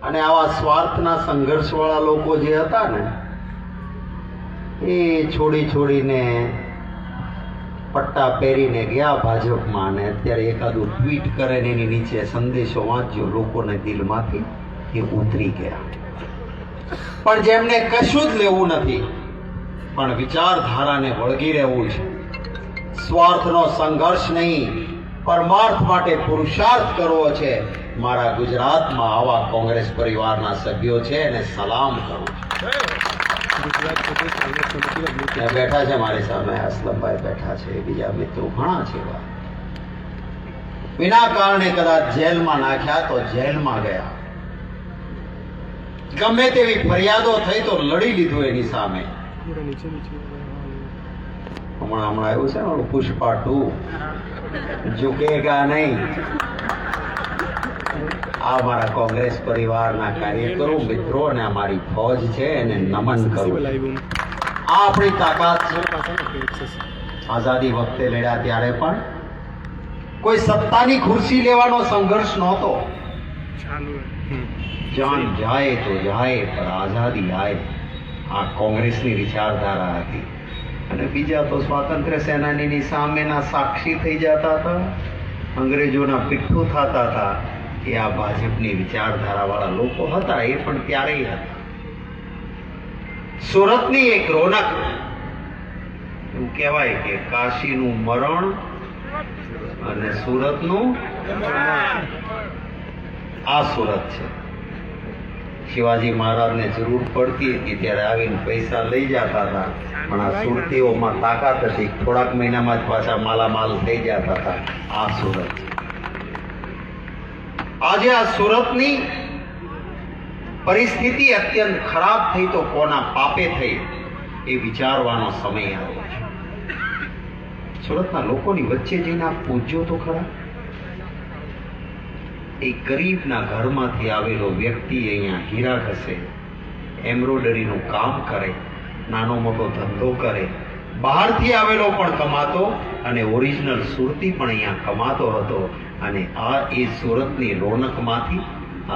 અને આવા સ્વાર્થના સંઘર્ષવાળા લોકો જે હતા ને એ છોડીને પટ્ટા પહેરીને ગયા ભાજપમાં, અને અત્યારે એકાદું ટ્વીટ કરે ને એની નીચે સંદેશો વાંચ્યો, લોકોને દિલમાંથી એ ઉતરી ગયા. પણ જેમને કશું જ લેવું નથી પણ વિચારધારાને વળગી રહેવું છે, સ્વાર્થનો સંઘર્ષ નહીં પરમાર્થ માટે પુરુષાર્થ કરવો છે, મારા ગુજરાતમાં આવા કોંગ્રેસ પરિવારના સભ્યો છે અને સલામ કરું છું. બેઠા છે મારી સામે અસલમભાઈ બેઠા છે, બીજા મિત્રો ઘણા છે. વિના કારણે કદાચ જેલમાં નાખ્યા તો જેલમાં ગયા, ગમે તેવી ફરિયાદો થઈ તો લડી લીધું એની સામે. હમણાં આવ્યું છે ને પુષ્પા 2, ઝુકેગા નહીં. આ મારા કોંગ્રેસ પરિવારના કાર્યકરો મિત્રો અને અમારી ફૌજ છે એને નમન કરું. આ આપણી તાકાત છે. આઝાદી વખતે લડ્યા ત્યારે પણ કોઈ સત્તાની ખુરશી લેવાનો સંઘર્ષ નહોતો. જાન જાય તો જાય પણ આઝાદી આય. આ કોંગ્રેસની વિચારધારા હતી. અને બીજા તો સ્વાતંત્ર્ય સેનાનીની સામેના સાક્ષી થઈ જતા હતા, અંગ્રેજોના પીઠું થતા હતા. એ આ ભાજપની વિચારધારાવાળા લોકો હતા, એ પણ ત્યારે હતા. સુરતની એક રોનક, એવું કહેવાય કે કાશીનું મરણ અને સુરતનું આ સુરત છે. શિવાજી મહારાજને જરૂર પડતી હતી ત્યારે આવીને પૈસા લઈ જતા હતા, પણ આ સુરતીઓમાં તાકાત હતી, થોડાક મહિનામાં જ પાછા માલામાલ થઈ જતા હતા. આ સુરત છે. આજે આ સુરતની પરિસ્થિતિ અત્યંત ખરાબ થઈ તો કોના પાપે થઈ એ વિચારવાનો સમય આવ્યો છે. સુરતના લોકોની વચ્ચે જઈને આપ પૂછજો તો ખરા. એક ગરીબના ઘરમાંથી આવેલો વ્યક્તિ અહીંયા હીરા ઘસે, એમ્બ્રોઇડરીનું કામ કરે, નાનો મોટો ધંધો કરે, બહારથી આવેલો પણ કમાતો અને ઓરિજિનલ સુરતી પણ અહીંયા કમાતો હતો. અને આ એ સુરતની રોનકમાંથી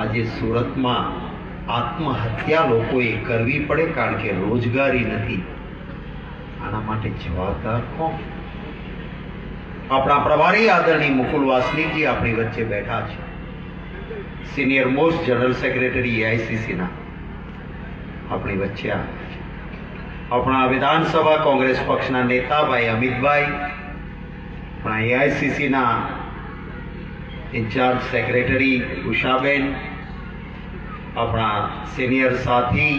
આજે સુરતમાં આત્મહત્યા લોકોએ કરવી પડે કારણ કે રોજગારી નથી. આના માટે જવાબદાર કોણ? આપણા પ્રભારી આદરણીય મુકુલ વાસનિકજી આપણી વચ્ચે બેઠા છે, સિનિયર મોસ્ટ જનરલ સેક્રેટરી એઆઈસીસીના આપણી વચ્ચે આવ્યા છે. આપણા વિધાનસભા કોંગ્રેસ પક્ષના નેતા ભાઈ અમિતભાઈ, આપણા એઆઈસીસીના ઇન્ચાર્જ સેક્રેટરી ઉષાબેન, આપણા સિનિયર સાથી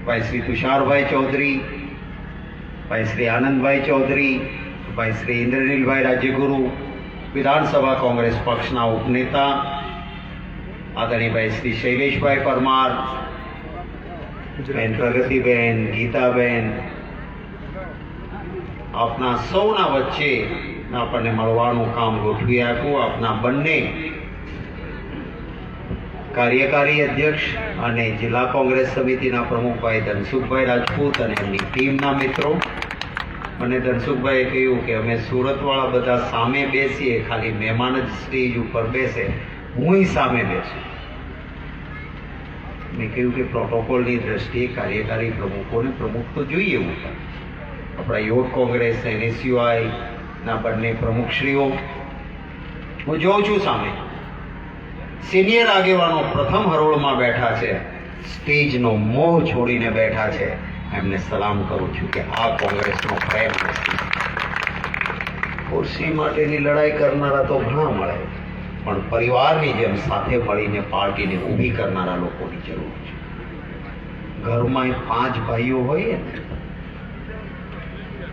ભાઈ શ્રી તુષારભાઈ ચૌધરી, ભાઈ શ્રી આનંદભાઈ ચૌધરી, ભાઈ શ્રી ઇન્દ્રનીલભાઈ રાજ્યગુરુ, વિધાનસભા કોંગ્રેસ પક્ષના ઉપનેતા આદરણીય ભાઈ શ્રી શૈલેષભાઈ પરમાર, બેન પ્રગતિબેન, ગીતાબેન, આપના સૌના વચ્ચે આપણને મળવાનું કામ ગોઠવી આપ્યું. આપના બંને કાર્યકારી અધ્યક્ષ અને જિલ્લા કોંગ્રેસ સમિતિના પ્રમુખ ભાઈ ધનસુખભાઈ રાજપૂત અને એમની ટીમના મિત્રો. મને ધનસુખભાઈએ કહ્યું કે અમે સુરતવાળા બધા સામે બેસીએ, ખાલી મહેમાન જ સ્ટેજ ઉપર બેસે, હું સામે બેસું. મેં કહ્યું કે પ્રોટોકોલની દ્રષ્ટિએ કાર્યકારી પ્રમુખોને પ્રમુખ તો જોઈએ એવું. આપણા યુવક કોંગ્રેસ NSUI ના બંને પ્રમુખશ્રીઓ હું જોઉં છું સામે. સિનિયર આગેવાનો પ્રથમ હરોળમાં બેઠા છે, સ્ટેજનો મોહ છોડીને બેઠા છે. એમને સલામ કરું છું કે આ કોંગ્રેસનો પ્રેમ નથી. ખુરશી માટેની લડાઈ કરનારા તો ઘણા મળે, પણ પરિવારની જેમ સાથે મળીને પાર્ટીને ઊભી કરનારા લોકોની જરૂર છે. ઘરમાં 5 ભાઈઓ હોય ને,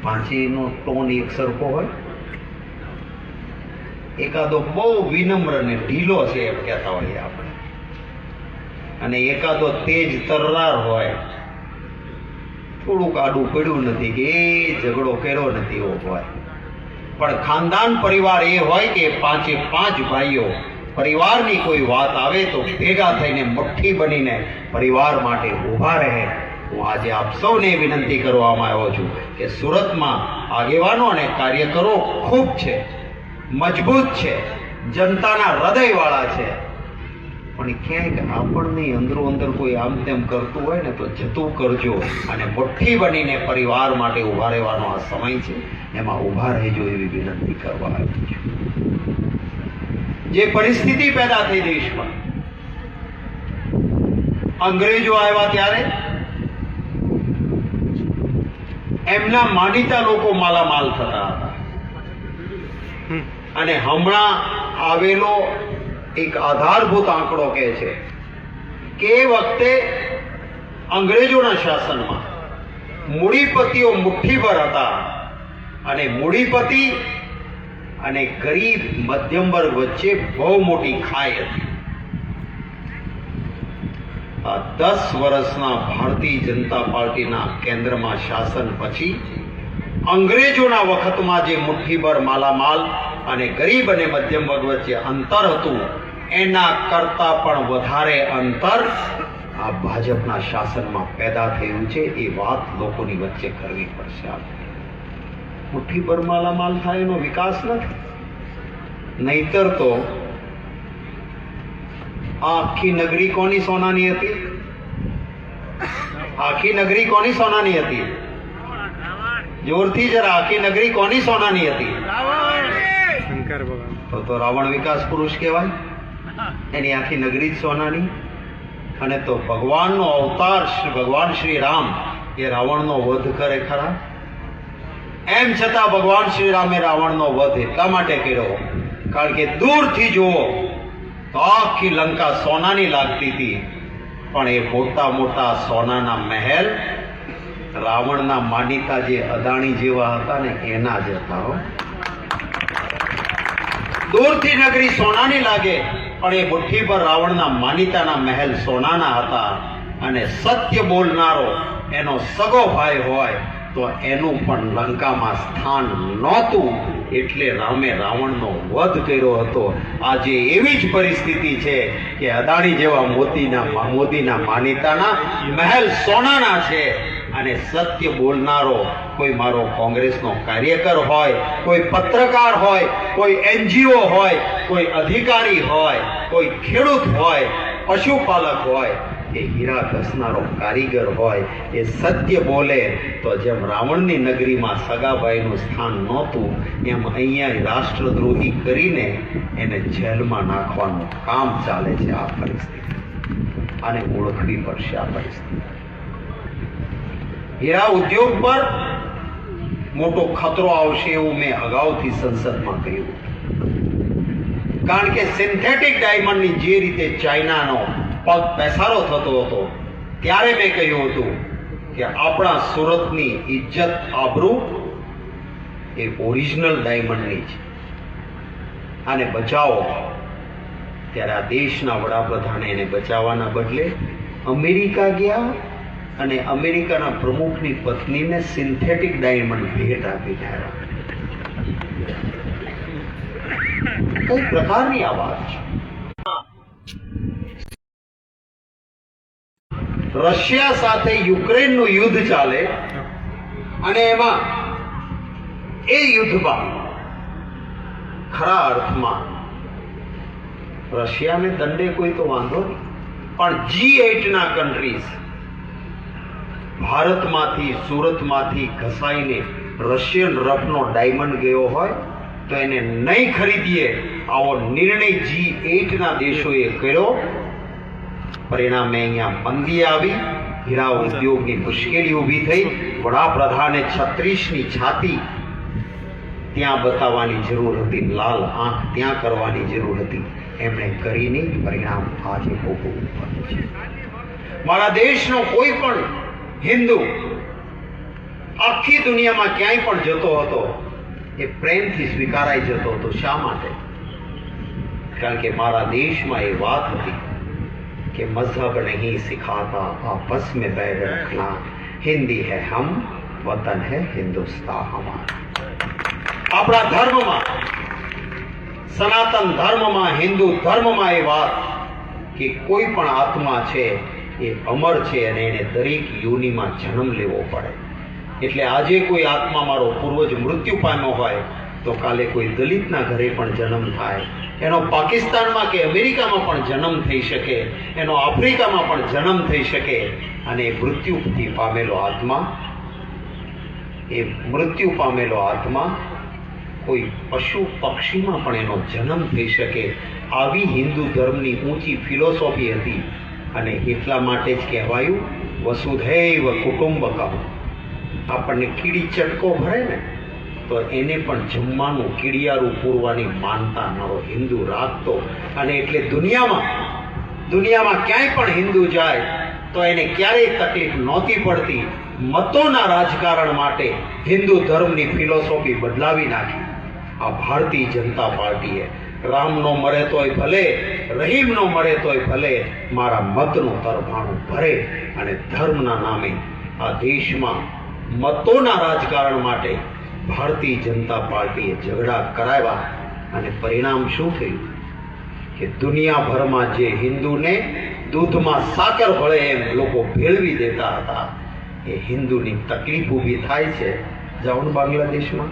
પાંચેયનો ટોન એક સરખો હોય, એકાદો બહુ વિનમ્ર ને ઢીલો છે એમ કહેતા હોઈએ આપણે, અને એકાદો તેજ તર્રાર હોય, થોડુંક આડું પડ્યું નથી કે એ ઝઘડો કર્યો નથી એવો હોય. પણ ખાનદાન પરિવાર એ હોય કે 5 ભાઈઓ પરિવારની કોઈ વાત આવે તો ભેગા થઈને મુઠ્ઠી બનીને પરિવાર માટે ઊભા રહે. હું આજે આપ સૌને વિનંતી કરવામાં આવ્યો છું કે સુરતમાં આગેવાનો અને કાર્યકરો ખૂબ છે, મજબૂત છે, જનતાના હૃદયવાળા છે. પણ ક્યાંક આપણને અંદરો અંદર કોઈ આમ તેમ કરતું હોય ને તો જતું કરજો અને મુઠ્ઠી બનીને પરિવાર માટે ઊભા રહેવાનો આ સમય છે, એમાં ઊભા રહેજો એવી વિનંતી કરવા આવી છું. જે પરિસ્થિતિ પેદા થઈ દેશમાં, અંગ્રેજો આવ્યા ત્યારે એમના માનીતા લોકો માલામાલ થતા હતા અને હમણાં આવેલો એક આધારભૂત આંકડો કહે છે કે એ વખતે અંગ્રેજોના શાસનમાં મૂડીપતિઓ મુઠ્ઠીભર હતા અને મૂડીપતિ અને ગરીબ મધ્યમ વર્ગ વચ્ચે બહુ મોટી ખાઈ હતી. આ 10 વર્ષના ભારતીય જનતા પાર્ટીના કેન્દ્રમાં શાસન પછી અંગ્રેજોના વખતમાં જે મુઠ્ઠીભર માલામાલ અને ગરીબ અને મધ્યમ વર્ગ વચ્ચે અંતર હતું, એના કરતા પણ વધારે અંતર આ ભાજપના શાસનમાં પેદા થયું છે. એ વાત લોકોની વચ્ચે કરવી પડશે. મુઠ્ઠીભર માલામાલ થાય એનો વિકાસ નથી. નહીતર તો આ આખી નગરી કોની સોનાની હતી? આખી નગરી કોની સોનાની હતી? જોરથી જરા, આખી નગરી કોની સોનાની હતી? તો રાવણ વિકાસ પુરુષ કહેવાય. એની આખી નગરી જ સોનાની. અને તો ભગવાનનો અવતાર ભગવાન શ્રી રામ એ રાવણનો વધ કરે ખરા? એમ છતાં ભગવાન શ્રી રામે રાવણનો વધ એટલા માટે કર્યો કારણ કે દૂરથી જુઓ તો આખી લંકા સોનાની લાગતી હતી, પણ એ મોટા મોટા સોનાના મહેલ રાવણના માનીતા જે અદાણી જેવા હતા ને એના જ હતા. દૂરથી નગરી સોનાની લાગે પણ એ મુઠ્ઠી પર રાવણના માનીતાના મહેલ સોનાના હતા. અને સત્ય બોલનારો એનો સગો ભાઈ હોય તો એનું પણ લંકામાં સ્થાન નહોતું, એટલે રામે રાવણનો વધ કર્યો હતો. આજે એવી જ પરિસ્થિતિ છે કે અદાણી જેવા મોદીના માનીતાના મહેલ સોનાના છે અને સત્ય બોલનારો કોઈ મારો કોંગ્રેસનો કાર્યકર હોય, કોઈ પત્રકાર હોય, કોઈ NGO હોય, કોઈ અધિકારી હોય, કોઈ ખેડૂત હોય, પશુપાલક હોય કે હીરા ઘસનારો કારીગર હોય, એ સત્ય બોલે તો જેમ રાવણની નગરીમાં સગાભાઈનું સ્થાન નહોતું, એમ અહીંયા રાષ્ટ્રદ્રોહી કરીને એને જેલમાં નાખવાનું કામ ચાલે છે. આ પરિસ્થિતિ આને ઓળખવી પડશે. આ પરિસ્થિતિ હીરા ઉદ્યોગ પર મોટો ખતરો આવશે એવું મેં અગાઉથી સંસદમાં કહ્યું, કારણ કે સિન્થેટિક ડાયમંડની જે રીતે ચાઇનાનો પગ પેસારો થતો હતો ત્યારે મેં કહ્યું હતું કે આપણા સુરતની ઇજ્જત આબરૂ એ ઓરિજિનલ ડાયમંડની છે. આને બચાવો. ત્યારે આ દેશના વડાપ્રધાને એને બચાવવાના બદલે અમેરિકા ગયા અને અમેરિકાના પ્રમુખની પત્નીને સિન્થેટિક ડાયમંડ ભેટ આપીને આવ્યા. કઈ પ્રકારની આ વાત છે? રશિયા સાથે યુક્રેનનું યુદ્ધ ચાલે અને એમાં એ યુદ્ધમાં ખરા અર્થમાં રશિયાને દંડે કોઈ તો વાંધો નહીં, પણ G8ના કન્ટ્રીઝ ભારતમાંથી સુરતમાંથી ઘસાઈને રશિયન રફનો ડાયમંડ ગયો હોય તો એને નહીં ખરીદીએ આવો નિર્ણય G8ના દેશોએ કર્યો. પરિણામે અહીંયા મંદી આવી, હીરા ઉદ્યોગની મુશ્કેલી ઊભી થઈ. વડાપ્રધાને 36ની છાતી ત્યાં બતાવવાની જરૂર હતી, લાલ આંખ ત્યાં કરવાની જરૂર હતી, એમણે કરી નહીં. પરિણામ આજે ભોગવવું પડે છે. મારા દેશનો કોઈ પણ હિન્દુ આખી દુનિયામાં ક્યાંય પણ જતો હતો એ પ્રેમથી સ્વીકારાઈ જતો હતો. શા માટે? કારણ કે મારા દેશમાં એ વાત હતી कि मजहब नहीं सिखाता आपस में बैर रखना, हिंदी है हम, वतन है हिंदुस्तान हमारा. આપણા ધર્મમાં, સનાતન ધર્મમાં, હિન્દુ ધર્મમાં એ વાત કે કોઈ પણ આત્મા છે એ અમર છે અને એને દરેક યોનિમાં જન્મ લેવો પડે. એટલે આજે કોઈ આત્મા મારો પૂર્વજ મૃત્યુ પામ્યો હોય તો કાલે કોઈ દલિતના ઘરે પણ જન્મ થાય, એનો પાકિસ્તાનમાં કે અમેરિકામાં પણ જન્મ થઈ શકે, એનો આફ્રિકામાં પણ જન્મ થઈ શકે, અને મૃત્યુથી પામેલો આત્મા કોઈ પશુ પક્ષીમાં પણ એનો જન્મ થઈ શકે. આવી હિન્દુ ધર્મની ઊંચી ફિલોસોફી હતી, અને એટલા માટે જ કહેવાયું વસુધૈવ કુટુંબકમ. આપણને કીડી ચટકો ભરે ને તો એને પણ જમવાનું કીડિયારું પૂરવાની માનતા મારો હિન્દુ રાખતો. અને એટલે દુનિયામાં ક્યાંય પણ હિન્દુ જાય તો એને ક્યારેય તકલીફ નહોતી પડતી. મતોના રાજકારણ માટે હિન્દુ ધર્મની ફિલોસોફી બદલાવી નાખી આ ભારતીય જનતા પાર્ટીએ. રામનો મરે તોય ભલે, રહીમનો મરે તોય ભલે, મારા મતનું તરભાણું ભરે. અને ધર્મના નામે આ દેશમાં મતોના રાજકારણ માટે ભારતીય જનતા પાર્ટીએ ઝઘડા કરાવ્યા, અને પરિણામ શું થયું કે દુનિયાભરમાં જે હિન્દુને દૂધમાં સાકર ભળે એમ લોકો ભેળવી દેતા હતા, એ હિન્દુની તકલીફ ઊભી થાય છે. જાઓ ને બાંગ્લાદેશમાં,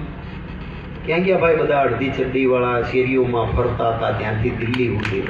ક્યાં ગયા ભાઈ બધા અડધી ચડ્ડીવાળા શેરીઓમાં ફરતા હતા, ત્યાંથી દિલ્હી સુધી.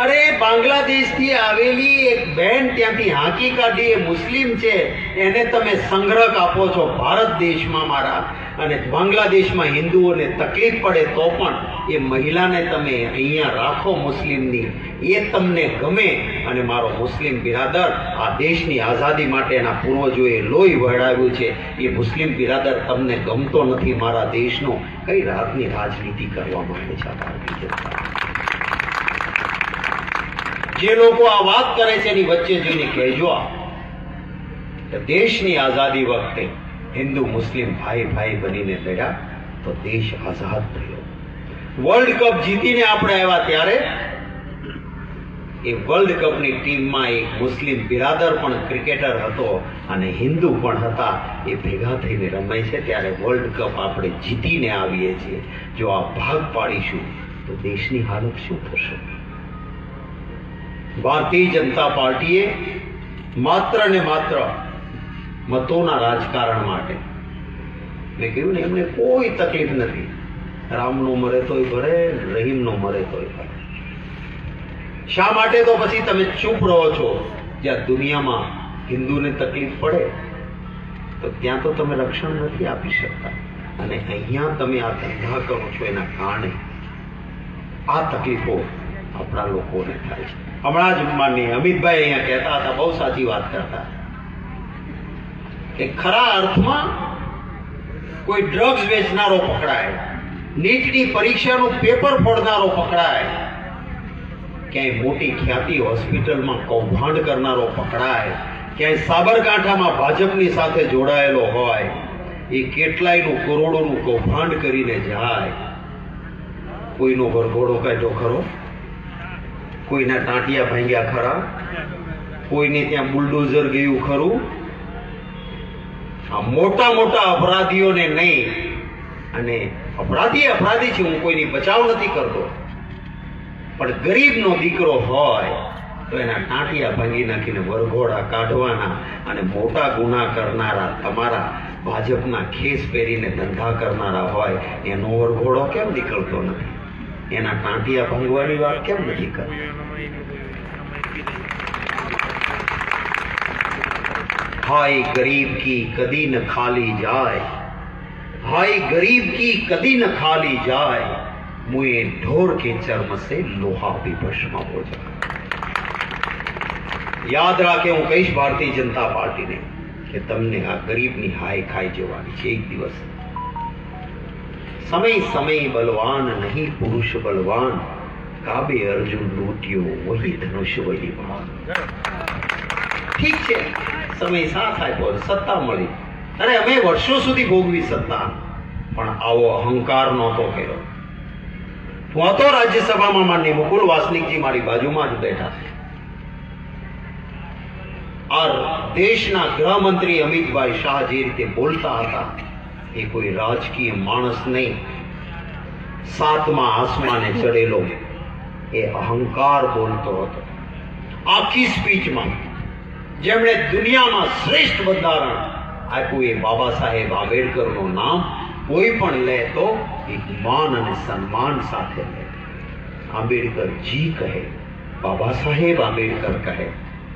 અરે બાંગ્લાદેશથી આવેલી એક બહેન ત્યાંથી હાંકી કાઢી, એ મુસ્લિમ છે, એને તમે સંગ્રહ આપો છો ભારત દેશમાં મારા, અને બાંગ્લાદેશમાં હિન્દુઓને તકલીફ પડે તો પણ એ મહિલાને તમે અહીંયા રાખો મુસ્લિમની, એ તમને ગમે. અને મારો મુસ્લિમ બિરાદર, આ દેશની આઝાદી માટે એના પૂર્વજોએ લોહી વહેડાવ્યું છે, એ મુસ્લિમ બિરાદર તમને ગમતો નથી મારા દેશનો. કઈ રાતની રાજનીતિ કરવા માંગે છે આ ભારતીય જનતા? જે લોકો આ વાત કરે છે એની વચ્ચે જઈને કહેજો કે દેશની આઝાદી વખતે હિન્દુ મુસ્લિમ ભાઈ ભાઈ બનીને લડ્યા તો દેશ આઝાદ થયો. વર્લ્ડ કપ જીતીને આપણે આવ્યા ત્યારે એ વર્લ્ડ કપની ટીમમાં એક મુસ્લિમ બિરાદર પણ ક્રિકેટર હતો અને હિન્દુ પણ હતા. એ ભેગા થઈને રમાય છે ત્યારે વર્લ્ડ કપ આપણે જીતીને આવીએ છીએ. જો આ ભાગ પાડીશું તો દેશની હાલત શું થશે? ભારતીય જનતા પાર્ટીએ માત્ર ને માત્ર મતોના રાજકારણ માટે, મેં કહ્યું ને, એમને કોઈ તકલીફ નથી. રામનો મરે તોય ભરે, રહીમનો મરે તોય ભરે. શા માટે? તો પછી તમે ચૂપ રહો છો. જ્યાં દુનિયામાં હિન્દુને તકલીફ પડે તો ત્યાં તો તમે રક્ષણ નથી આપી શકતા, અને અહીંયા તમે આ ધંધા કરો છો એના કારણે આ તકલીફો આપણા લોકોને થાય છે. હમણાં જ માનનીય અમિતભાઈ અહીંયા કહેતા હતા, બહુ સાચી વાત કરતા, કે ખરા અર્થમાં કોઈ ડ્રગ્સ વેચનારો પકડાય, નીટની પરીક્ષાનું પેપર ફોડનારો પકડાય, ક્યાંય મોટી ખ્યાતિ હોસ્પિટલમાં કૌભાંડ કરનારો પકડાય, ક્યાંય સાબરકાંઠામાં ભાજપની સાથે જોડાયેલો હોય, એ કેટલાયનું કરોડોનું કૌભાંડ કરીને જાય. કોઈનો વરઘોડો કાઢ્યો ખરો? કોઈના ટાંટિયા ભાંગ્યા ખરા? કોઈને ત્યાં બુલડોઝર ગયું ખરું? આ મોટા મોટા અપરાધીઓને નહીં, અને અપરાધી છે, હું કોઈની બચાવ નથી કરતો, પણ ગરીબનો દીકરો હોય તો એના ટાંટિયા ભાંગી નાખીને વરઘોડા કાઢવાના. અને મોટા ગુના કરનારા, તમારા ભાજપના ખેસ પહેરીને ધંધા કરનારા હોય, એનો વરઘોડો કેમ નીકળતો નથી? એના ટાંટિયા ભાંગવાની વાત કેમ નથી કરતી? हाय गरीब की कदी न खाली जाए, हाय गरीब की कदी न खाली जाए, मुए ढोर के चर्म से लोहा भी भस्म हो जाए. યાદ રાખે, હું કહીશ ભારતીય જનતા પાર્ટીને કે તમને આ ગરીબની હાય ખાઈ જવાની છે એક દિવસ. समय समय बलवान नहीं पुरुष बलवान, काबे अर्जुन लूटियो वही धनुष वही बाण. ઠીક છે, સમય સાથ આપ્યો, સત્તા મળી, અરે અમે વર્ષો સુધી ભોગવી સત્તા, પણ આવો અહંકાર નહોતો કર્યો. હું હતો રાજ્યસભામાં, માનનીય મુકુલ વાસનિકજી મારી બાજુમાં જ બેઠા. આ દેશના ગૃહમંત્રી અમિતભાઈ શાહ જે રીતે બોલતા હતા, એ કોઈ રાજકીય માણસ નહીં, સાતમા આસમાને ચડેલો એ અહંકાર બોલતો હતો. આખી સ્પીચમાં જેમણે દુનિયામાં શ્રેષ્ઠ બંધારણ આપ્યું એ બાબા સાહેબ આંબેડકરનું નામ કોઈ પણ લે તો એક માન અને સન્માન સાથે લે. આંબેડકરજી કહે, બાબા સાહેબ આંબેડકર કહે,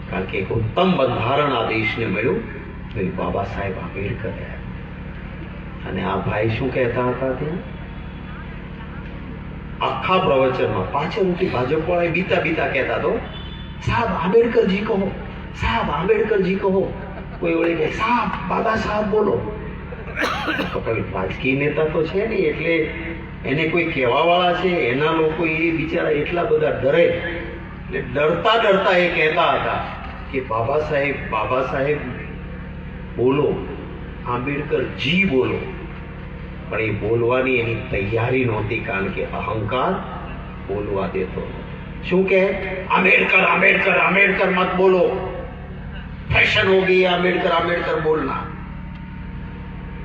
કારણ કે એક ઉત્તમ બંધારણ આ દેશને મળ્યું તો એ બાબા સાહેબ આંબેડકર કહે. અને આ ભાઈ શું કહેતા હતા ત્યાં આખા પ્રવચનમાં પાછળથી ભાજપ વાળા બીતા બીતા કહેતા તો, સાહેબ આંબેડકરજી કહો, સાહેબ આંબેડકરજી કહો. કોઈ ઓળે કે સાહેબ બાબા સાહેબ બોલો. રાજકીય નેતા તો છે નહીં, એટલે એને કોઈ કહેવા વાળા છે એના લોકો એ બિચારા એટલા બધા ડરે, એટલે ડરતા ડરતા એ કહેતા હતા કે બાબા સાહેબ બોલો, આંબેડકરજી બોલો. પણ એ બોલવાની એની તૈયારી નહોતી, કારણ કે અહંકાર બોલવા દેતો. શું કે आंबेडकर आंबेडकर आंबेडकर मत बोलो, फैशन हो गई आंबेडकर आंबेडकर बोलना.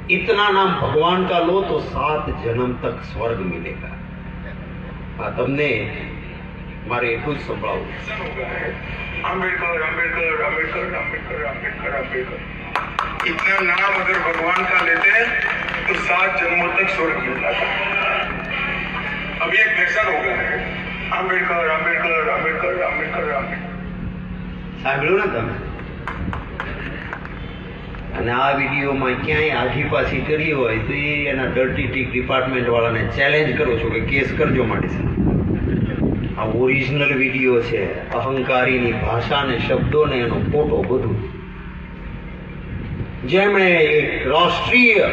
इतना नाम भगवान का लो तो 7 जन्म तक स्वर्ग मिलेगा. આ તમને મારે એટલું જ સંભળાવું. आंबेडकर आंबेडकर आंबेडकर आंबेडकर आंबेडकर आंबेडकर इतना नाम अगर भगवान का लेते तो 7 जन्मों तक स्वर्ग मिलता था. अभी एक फैशन हो गया है आंबेडकर आंबेडकर आंबेडकर आंबेडकर आंबेडकर. સાંભળ્યું ને તમે? અને આ વિડીયોમાં ક્યાંય આઘી પાછી કરી હોય તો એ એના ડર્ટી ટીક ડિપાર્ટમેન્ટ વાળાને ચેલેન્જ કરું છું કે કેસ કરજો મારી સાથે. આ ઓરિજિનલ વિડીયો છે, અહંકારીની ભાષા ને શબ્દો ને એનો ફોટો બધું. જેમણે એક રાષ્ટ્રીય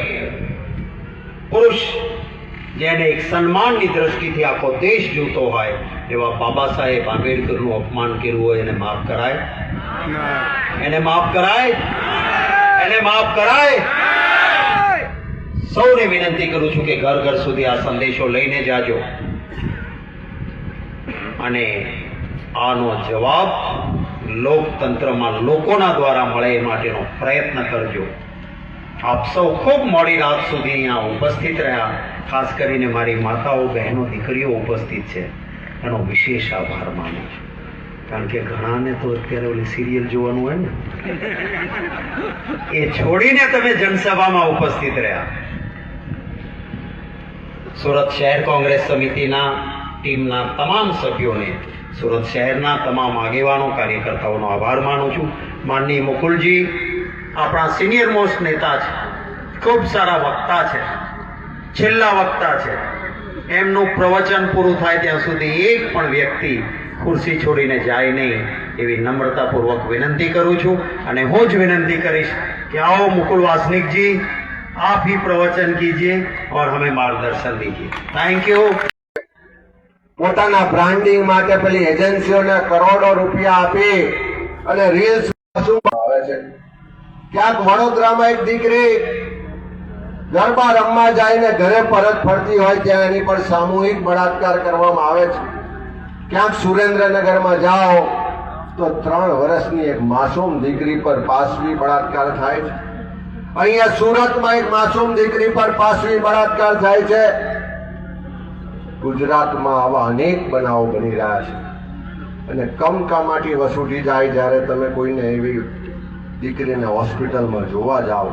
પુરુષ, જેને એક સન્માનની દ્રષ્ટિથી આખો દેશ જોતો હોય એવા બાબા સાહેબ આંબેડકરનું અપમાન કર્યું હોય એને માફ કરાય? એને માફ કરાય? એને માફ કરાય? સૌને વિનંતી કરું છું કે ઘર ઘર સુધી આ સંદેશો લઈને જાજો અને આનો જવાબ લોકતંત્રમાં લોકોના દ્વારા મળે એ માટેનો પ્રયત્ન કરજો. આપ સૌ ખૂબ મોડી રાત સુધી અહીંયા ઉપસ્થિત રહ્યા. ખાસ કરીને મારી માતાઓ, બહેનો, દીકરીઓ ઉપસ્થિત છે, એનો વિશેષ આભાર માનું છું. કારણ કે ઘણાને તો અત્યારે ઓલી સિરિયલ જોવાનું હોય ને, એ છોડીને તમે જનસભામાં ઉપસ્થિત રહ્યા. સુરત શહેર કોંગ્રેસ સમિતિના ટીમના તમામ સભ્યોને, સુરત શહેરના તમામ આગેવાનો, કાર્યકર્તાઓનો આભાર માનું છું. માનનીય મુકુલજી આપણા સિનિયર મોસ્ટ નેતા છે, ખૂબ સારા વક્તા છે, છેલ્લા વક્તા છે. એમનું પ્રવચન પૂરું થાય ત્યાં સુધી એક પણ વ્યક્તિ ખુરશી છોડીને જાય નહીં એવી નમ્રતાપૂર્વક વિનંતી કરું છું. અને હું જ વિનંતી કરીશ કે आओ मुकुल वासनिक जी, आप ही प्रवचन कीजिए और हमें मार्गदर्शन दीजिए. Thank you. પોતાના બ્રાન્ડિંગ માટે પેલી એજન્સીઓને કરોડો રૂપિયા આપી અને રીલ્સ આવે છે. ક્યાંક વડોદરામાં એક દીકરી ગરબા રમવા જઈને ઘરે પરત ફરતી હોય ત્યાં એની પર સામૂહિક બળાત્કાર કરવામાં આવે છે. ક્યાંક સુરેન્દ્રનગરમાં જાઓ તો 3 વર્ષની એક માસૂમ દીકરી પર પાશવી બળાત્કાર થાય છે. અહીંયા સુરતમાં એક માસૂમ દીકરી પર પાશવી બળાત્કાર થાય છે. ગુજરાતમાં આવા અનેક બનાવો બની રહ્યા છે અને કમકમાટી વસૂલી જાય જ્યારે તમે કોઈને એવી દીકરીને હોસ્પિટલમાં જોવા જાઓ.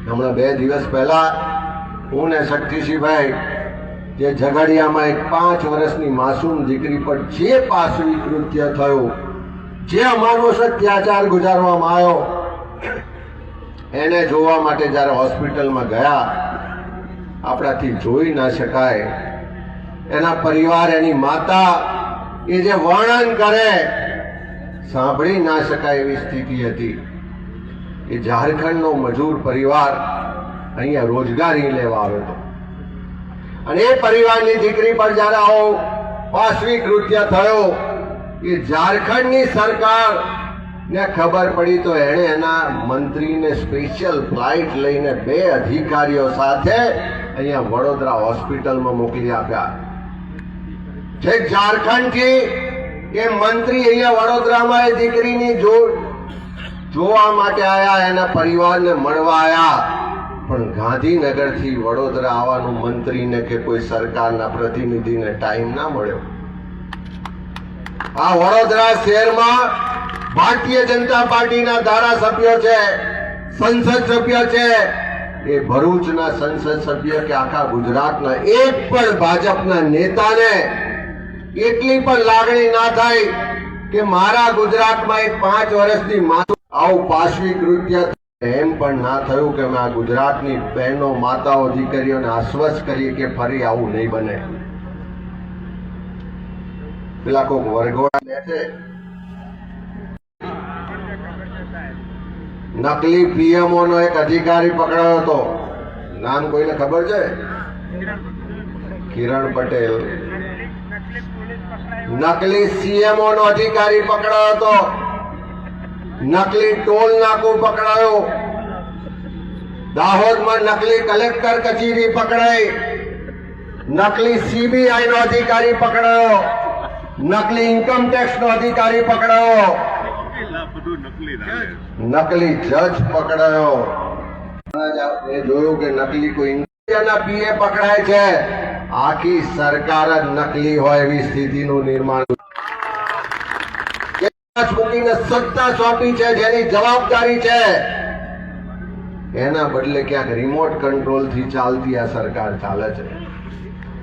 હમણાં 2 દિવસ પહેલા હું ને શક્તિસિંહભાઈ જે ઝઘડિયામાં એક 5 વર્ષની માસૂમ દીકરી પર જે પાશવી કૃત્ય થયું, જે અમાનુષ અત્યાચાર ગુજારવામાં આવ્યો, એને જોવા માટે જ્યારે હોસ્પિટલમાં ગયા, આપણાથી જોઈ ના શકાય. એના પરિવાર, એની માતા એ જે વર્ણન કરે સાંભળી ના શકાય એવી સ્થિતિ હતી. એ ઝારખંડનો મજૂર પરિવાર અહીંયા રોજગારી લેવા આવ્યો હતો અને એ પરિવારની દીકરી પર જ્યારે આવો પાશવી કૃત્ય થયો, એ ઝારખંડની સરકાર ને ખબર પડી તો એણે એના મંત્રીને સ્પેશિયલ ફ્લાઇટ લઈને 2 અધિકારીઓ સાથે અહીંયા વડોદરા હોસ્પિટલમાં મોકલી આપ્યા. છેક ઝારખંડથી એ મંત્રી અહીંયા વડોદરામાં એ દીકરીની જોવા માટે આયા, એના પરિવારને મળવા આયા. પણ ગાંધીનગરથી વડોદરા આવવાનું મંત્રીને કે કોઈ સરકારના પ્રતિનિધિને ટાઈમ ના મળ્યો. આ વડોદરા શહેરમાં ભારતીય જનતા પાર્ટીના ધારાસભ્યો છે, સંસદ સભ્ય છે એ ભરૂચના સંસદ સભ્ય કે આખા ગુજરાતના એક પણ ભાજપના નેતાને એટલી પણ લાગણી ના થાય કે મારા ગુજરાતમાં એક 5 વર્ષની માતા આવું પાશવી કૃત્ય એમ પણ ના થયું કે અમે આ ગુજરાતની બહેનો માતાઓ દીકરીઓને આશ્વસ્ત કરીએ કે ફરી આવું નહીં બને. પેલા કોક વરઘોડા લે છે, નકલી પીએમઓ નો એક અધિકારી પકડાયો હતો, નામ કોઈને ખબર છે? કિરણ પટેલ. નકલી સીએમઓ નો અધિકારી પકડાયો હતો, નકલી ટોલ નાકું પકડાયો, દાહોદમાં નકલી કલેક્ટર કચેરી પકડાઈ, નકલી સીબીઆઈ નો અધિકારી પકડાયો, નકલી ઇન્કમ ટેક્સ નો અધિકારી પકડાયો, નકલી જજ પકડાયો. એ જોયું કે નકલી કોઈ ઇન્ડિયાના પીએ પકડાય છે. આખી સરકાર જ નકલી હોય એવી સ્થિતિનું નિર્માણ મૂકીને સત્તા સોંપી છે, જેની જવાબદારી છે એના બદલે ક્યાંક રિમોટ કંટ્રોલ થી ચાલતી આ સરકાર ચાલે છે.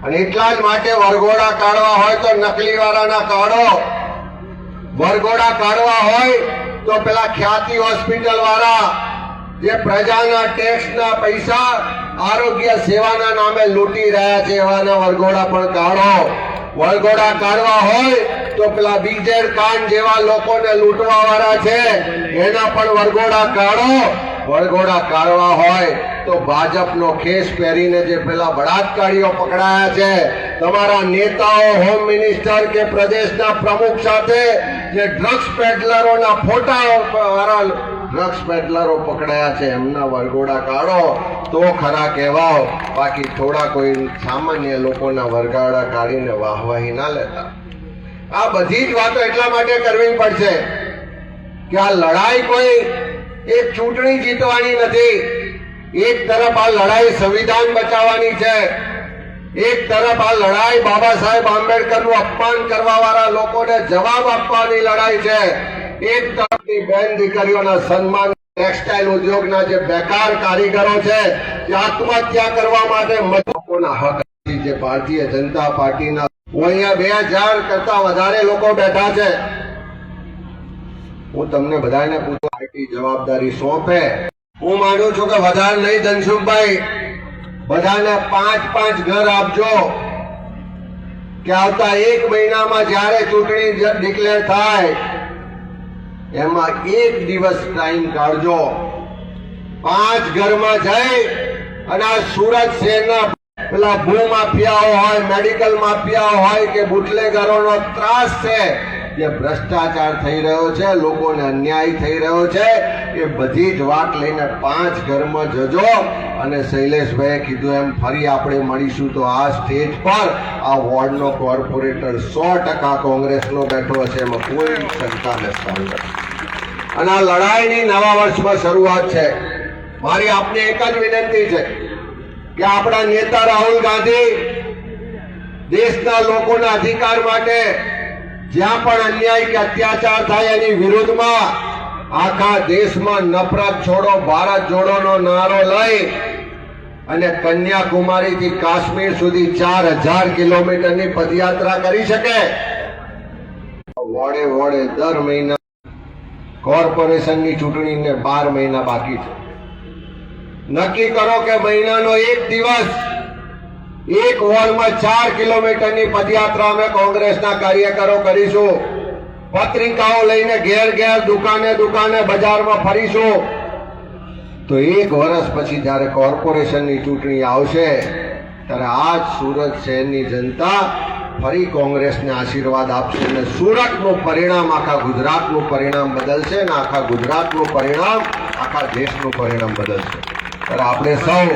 અને એટલા જ માટે વરઘોડા કાઢવા હોય તો નકલી વાળાના કાઢો, વરઘોડા કાઢવા હોય તો પેલા ખ્યાતિ હોસ્પિટલ વાળા જે પ્રજાના ટેક્સના પૈસા આરોગ્ય સેવાના નામે લૂંટી રહ્યા છે એવાના વરઘોડા પણ કાઢો. વરઘોડા કાઢવા હોય તો પેલા બીજેડ ખાન જેવા લોકોને લૂંટવા વાળા છે એના પણ વરઘોડા કાઢો. વરઘોડા કાઢવા હોય તો ભાજપનો ખેસ પહેરીને જે પેલા બળાત્કારીઓ પકડાયા છે, તમારા નેતાઓ, હોમ મિનિસ્ટર કે પ્રદેશના પ્રમુખ સાથે જે ડ્રગ્સ પેડલરોના ફોટા વાળા ડ્રગ્સ પેડલરો પકડાયા છે એમના વરઘોડા કાઢો તો ખરા કહેવાઓ. બાકી થોડા કોઈ સામાન્ય લોકોના વરઘોડા કાઢીને વાહવાહી ના લેતા. આ બધી જ વાતો એટલા માટે કરવી પડશે કે આ લડાઈ કોઈ એક ચૂંટણી જીતવાની નથી. એક તરફ આ લડાઈ સંવિધાન બચાવવાની છે, એક તરફ આ લડાઈ બાબા સાહેબ આંબેડકરનું અપમાન કરવા વાળા લોકોને જવાબ આપવાની લડાઈ છે. એક તરફની બેન દીકરીઓના સન્માન, ટેક્સટાઇલ ઉદ્યોગના જે બેકાર કારીગરો છે જે આત્મહત્યા કરવા માટે લોકોના હક જે ભારતીય જનતા પાર્ટીના અહીંયા 2000 કરતા વધારે લોકો બેઠા છે. હું તમને બધાને પૂછું, પાર્ટી જવાબદારી સોંપે. હું માનું છું કે વધારે નહીં ધનસુખભાઈ, બધાને 5-5 ઘર આપજો કે આવતા 1 મહિનામાં જયારે ચૂંટણી ડિક્લેર થાય એમાં 1 દિવસ ટાઈમ કાઢજો. 5 ઘરમાં જઈ અને આ સુરત શહેરના પેલા ભૂ માફિયાઓ હોય, મેડિકલ માફિયાઓ હોય કે બુટલેગરોનો ત્રાસ છે, જે ભ્રષ્ટાચાર થઈ રહ્યો છે, લોકોને અન્યાય થઈ રહ્યો છે, એ બધી જ વાત લઈને 5 ઘરમાં જજો. અને શૈલેષભાઈએ કીધું એમ ફરી આપણે મળીશું તો આ સ્ટેજ પર આ વોર્ડનો કોર્પોરેટર 100% કોંગ્રેસનો બેઠો હશે, એમાં કોઈ શંકા નથી. અને આ લડાઈની નવા વર્ષમાં શરૂઆત છે. મારી આપને એક જ વિનંતી છે કે આપણા નેતા રાહુલ ગાંધી દેશના લોકોના અધિકાર માટે જ્યાં પણ અન્યાય કે અત્યાચાર થાય એની વિરુદ્ધમાં આખા દેશમાં નફરત છોડો ભારત જોડોનો નારો લઈ અને કન્યાકુમારી થી કાશ્મીર સુધી 4000 કિલોમીટરની પદયાત્રા કરી શકે. વોડે વોડે દર મહિના કોર્પોરેશનની ચૂંટણીને 12 મહિના બાકી છે. નક્કી કરો કે મહિનાનો 1 દિવસ એક વોર્ડમાં 4 કિલોમીટરની પદયાત્રા અમે કોંગ્રેસના કાર્યકરો કરીશું. પત્રિકાઓ લઈને ઘેર ઘેર, દુકાને દુકાને, બજારમાં ફરીશું. તો 1 વર્ષ પછી જયારે કોર્પોરેશનની ચૂંટણી આવશે ત્યારે આજ સુરત શહેરની જનતા ફરી કોંગ્રેસને આશીર્વાદ આપશે અને સુરતનું પરિણામ આખા ગુજરાતનું પરિણામ બદલશે અને આખા ગુજરાતનું પરિણામ આખા દેશનું પરિણામ બદલશે. ત્યારે આપણે સૌ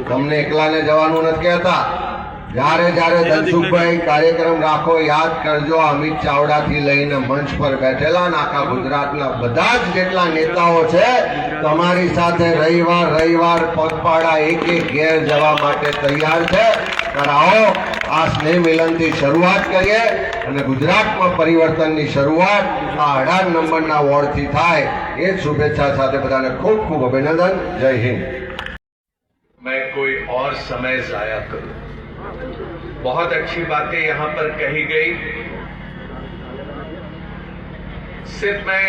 તમને એકલાને જવાનું નથી કહેતા. જ્યારે જ્યારે ધનસુખભાઈ કાર્યક્રમ રાખો યાદ કરજો અમિત ચાવડાથી લઈને મંચ પર બેઠેલા અને આખા ગુજરાતના બધા જ જેટલા નેતાઓ છે તમારી સાથે રવિવાર પગપાળા એક ઘેર જવા માટે તૈયાર છે. ત્યારે આવો આ સ્નેહ મિલનથી શરૂઆત કરીએ અને ગુજરાતમાં પરિવર્તનની શરૂઆત આ 18 નંબરના વોર્ડથી થાય એ જ શુભેચ્છા સાથે બધાને ખૂબ ખૂબ અભિનંદન. જય હિન્દ. मैं कोई और समय जाया करूं. बहुत अच्छी बातें यहां पर कही गई. सिर्फ मैं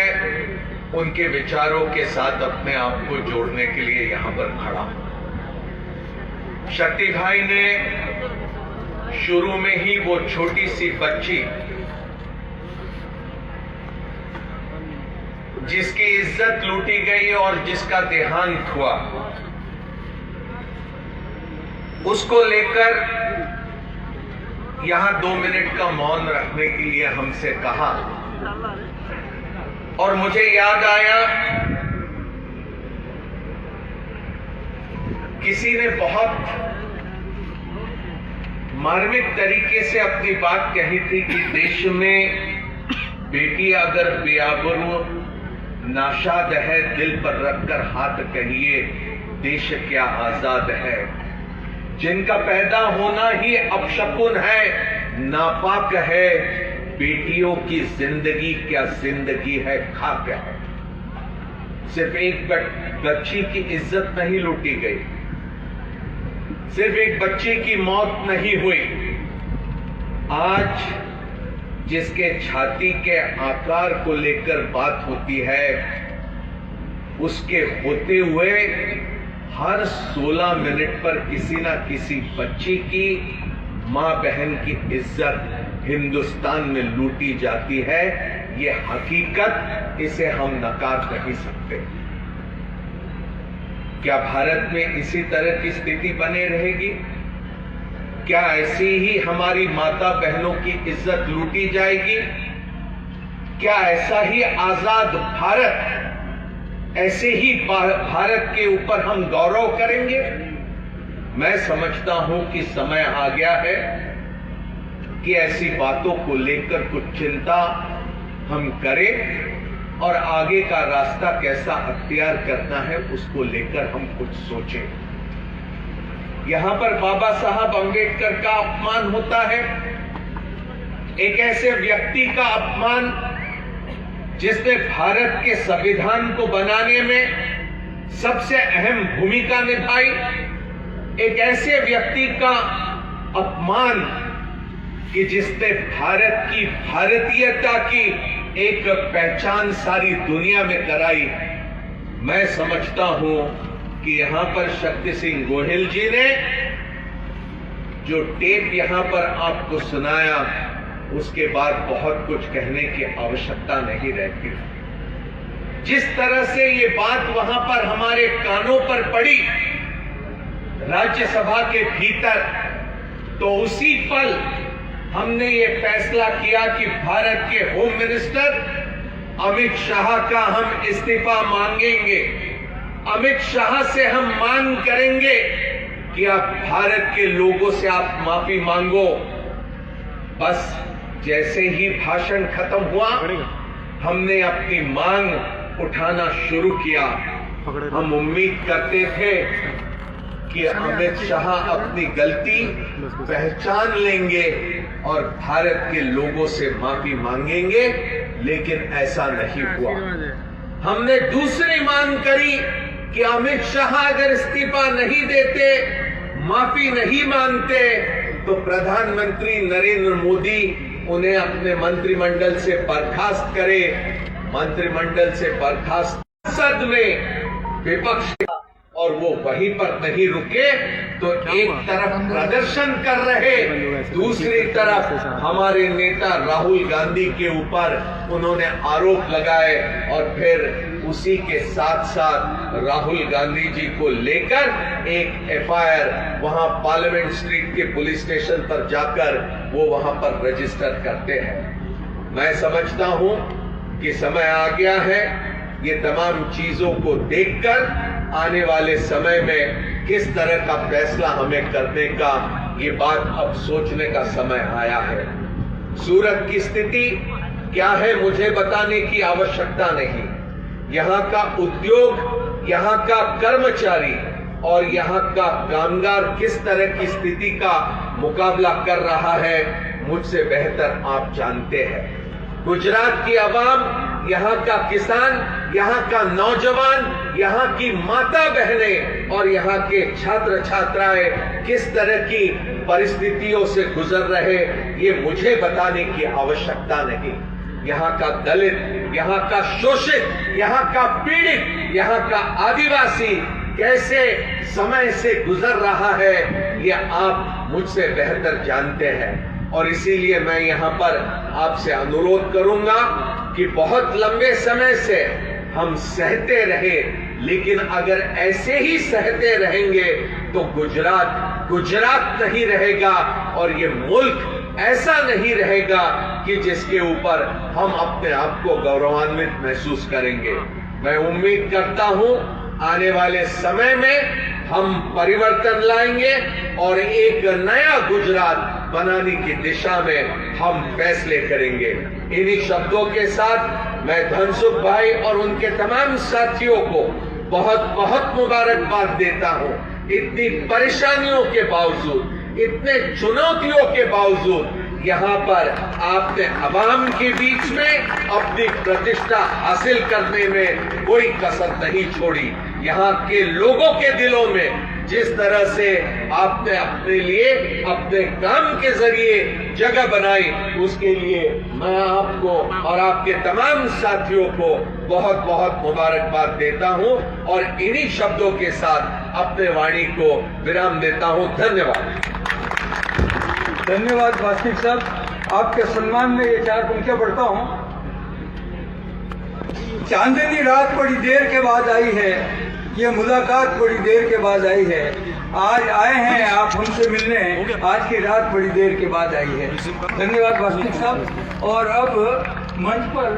उनके विचारों के साथ अपने आप को जोड़ने के लिए यहां पर खड़ा हूं. शक्ति भाई ने शुरू में ही वो छोटी सी बच्ची जिसकी इज्जत लूटी गई और जिसका देहांत हुआ, उसको लेकर यहां 2 मिनट का मौन रखने के लिए हमसे कहा. और मुझे याद आया, किसी ने बहुत मार्मिक तरीके से अपनी बात कही थी कि देश में बेटी अगर बेआबरू नाशाद है, दिल पर रखकर हाथ कहिए देश क्या आजाद है. जिनका पैदा होना ही अपशकुन है, नापाक है, बेटियों की जिंदगी क्या जिंदगी है, खाक है. सिर्फ एक बच्ची की इज्जत नहीं लूटी गई, सिर्फ एक बच्चे की मौत नहीं हुई. आज जिसके छाती के आकार को लेकर बात होती है, उसके होते हुए हर 16 मिनट पर किसी ना किसी बच्ची की, मां बहन की इज्जत हिंदुस्तान में लूटी जाती है. ये हकीकत, इसे हम नकार नहीं सकते. क्या भारत में इसी तरह की स्थिति बने रहेगी? क्या ऐसी ही हमारी माता बहनों की इज्जत लूटी जाएगी? क्या ऐसा ही आजाद भारत, ऐसे ही भारत के ऊपर हम गौरव करेंगे? मैं समझता हूं कि समय आ गया है कि ऐसी बातों को लेकर कुछ चिंता हम करें और आगे का रास्ता कैसा अख्तियार करना है उसको लेकर हम कुछ सोचें. यहां पर बाबा साहब अंबेडकर का अपमान होता है, एक ऐसे व्यक्ति का अपमान जिसने भारत के संविधान को बनाने में सबसे अहम भूमिका निभाई, एक ऐसे व्यक्ति का अपमान कि जिसने भारत की भारतीयता की एक पहचान सारी दुनिया में कराई. मैं समझता हूं कि यहां पर शक्ति सिंह गोहिल जी ने जो टेप यहां पर आपको सुनाया, उसके बाद बहुत कुछ कहने की आवश्यकता नहीं रहती. जिस तरह से ये बात वहां पर हमारे कानों पर पड़ी राज्यसभा के भीतर, तो उसी पल हमने ये फैसला किया कि भारत के होम मिनिस्टर अमित शाह का हम इस्तीफा मांगेंगे. अमित शाह से हम मांग करेंगे कि आप भारत के लोगों से आप माफी मांगो. बस जैसे ही भाषण खत्म हुआ, हमने अपनी मांग उठाना शुरू किया. हम उम्मीद करते थे कि अमित शाह अपनी गलती पहचान लेंगे और भारत के लोगों से माफी मांगेंगे, लेकिन ऐसा नहीं हुआ. हमने दूसरी मांग करी कि अमित शाह अगर इस्तीफा नहीं देते, माफी नहीं मांगते, तो प्रधानमंत्री नरेंद्र मोदी उन्हें अपने मंत्रिमंडल से बर्खास्त करे. मंत्रिमंडल से बर्खास्त, संसद में विपक्ष, और वो वहीं पर नहीं रुके तो एक तरफ प्रदर्शन कर रहे, दूसरी तरफ हमारे नेता राहुल गांधी के ऊपर उन्होंने आरोप लगाए और फिर उसी के साथ साथ राहुल गांधी जी को लेकर एक एफआईआर वहां पार्लियामेंट स्ट्रीट के पुलिस स्टेशन पर जाकर वो वहां पर रजिस्टर करते हैं. मैं समझता हूं कि समय आ गया है ये तमाम चीजों को देखकर आने वाले समय में किस तरह का फैसला हमें करने का, ये बात अब सोचने का समय आया है. सूरत की स्थिति क्या है मुझे बताने की आवश्यकता नहीं. यहाँ का उद्योग, यहाँ का कर्मचारी और यहाँ का कामगार किस तरह की स्थिति का मुकाबला कर रहा है, मुझसे बेहतर आप जानते हैं। गुजरात की आवाम, यहाँ का किसान, यहाँ का नौजवान, यहाँ की माता बहनें और यहाँ के छात्र छात्राएं किस तरह की परिस्थितियों से गुजर रहे, ये मुझे बताने की आवश्यकता नहीं। यहाँ का दलित, यहाँ का शोषित, यहाँ का पीड़ित, यहाँ का आदिवासी कैसे समय से गुजर रहा है, ये आप मुझसे बेहतर जानते हैं। और इसीलिए मैं यहाँ पर आपसे अनुरोध करूंगा कि बहुत लंबे समय से हम सहते रहे, लेकिन अगर ऐसे ही सहते रहेंगे तो गुजरात नहीं रहेगा और ये मुल्क ऐसा नहीं रहेगा कि जिसके ऊपर हम अपने आप को गौरवान्वित महसूस करेंगे। मैं उम्मीद करता हूं आने वाले समय में हम परिवर्तन लाएंगे और एक नया गुजरात बनाने की दिशा में हम फैसले करेंगे। इन्हीं शब्दों के साथ मैं धनसुख भाई और उनके तमाम साथियों को बहुत बहुत मुबारकबाद देता हूं। इतनी परेशानियों के बावजूद, इतने चुनौतियों के बावजूद यहाँ पर आपने अवाम के बीच में अपनी प्रतिष्ठा हासिल करने में कोई कसर नहीं छोड़ी। यहाँ के लोगों के दिलों में जिस तरह से आपने अपने लिए अपने काम के जरिए जगह बनाई, उसके लिए मैं आपको और आपके तमाम साथियों को बहुत बहुत मुबारकबाद देता हूं और इन्हीं शब्दों के साथ अपने वाणी को विराम देता हूं। धन्यवाद। धन्यवाद वास्तविक साहब, आपके सम्मान में ये 4 पंक्तियां पढ़ता हूं। चांदनी रात बड़ी देर के बाद आई है, ये मुलाकात बड़ी देर के बाद आई है। आज आए हैं आप हमसे मिलने, आज की रात बड़ी देर के बाद आई है। धन्यवाद वास्तविक साहब। और अब मंच पर